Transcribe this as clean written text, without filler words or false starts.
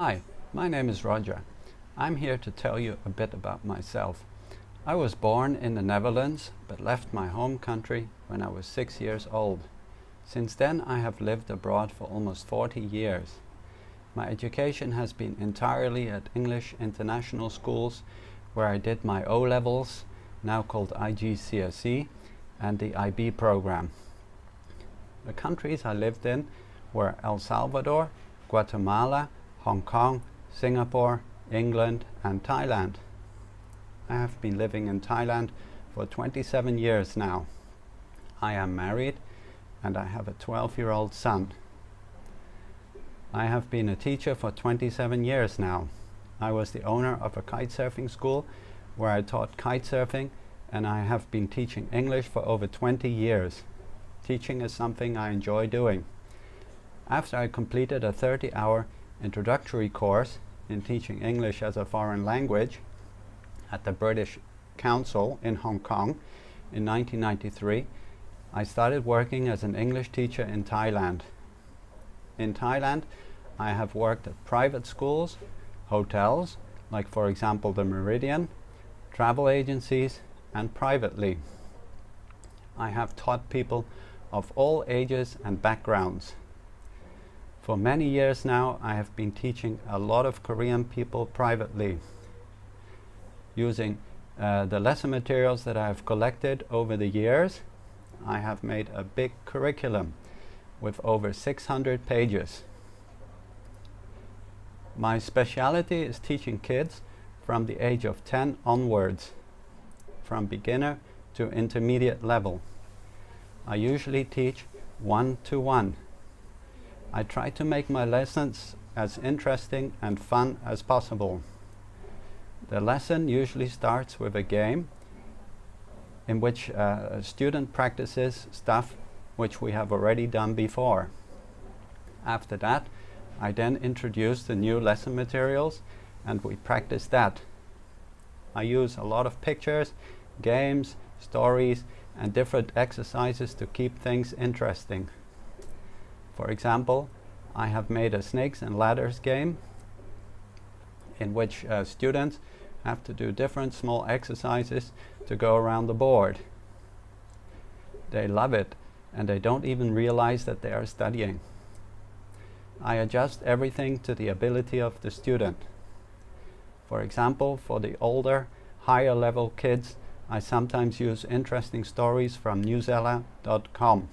Hi, my name is Roger. I'm here to tell you a bit about myself. I was born in the Netherlands but left my home country when I was 6 years old. Since then I have lived abroad for almost 40 years. My education has been entirely at English international schools where I did my O-levels, now called IGCSE, and the IB program. The countries I lived in were El Salvador, Guatemala, Hong Kong, Singapore, England and Thailand. I have been living in Thailand for 27 years now. I am married and I have a 12-year-old son. I have been a teacher for 27 years now. I was the owner of a kitesurfing school where I taught kitesurfing, and I have been teaching English for over 20 years. Teaching is something I enjoy doing. After I completed a 30-hour introductory course in teaching English as a foreign language at the British Council in Hong Kong in 1993, I started working as an English teacher in Thailand. In Thailand, I have worked at private schools, hotels, like for example the Meridian, travel agencies, and privately. I have taught people of all ages and backgrounds. For many years now, I have been teaching a lot of Korean people privately, using the lesson materials that I have collected over the years. I have made a big curriculum with over 600 pages. My specialty is teaching kids from the age of 10 onwards, from beginner to intermediate level. I usually teach 1-to-1. I try to make my lessons as interesting and fun as possible. The lesson usually starts with a game in which a student practices stuff which we have already done before. After that, I then introduce the new lesson materials and we practice that. I use a lot of pictures, games, stories and different exercises to keep things interesting. For example, I have made a snakes and ladders game in which students have to do different small exercises to go around the board. They love it and they don't even realize that they are studying. I adjust everything to the ability of the student. For example, for the older, higher level kids, I sometimes use interesting stories from newsella.com.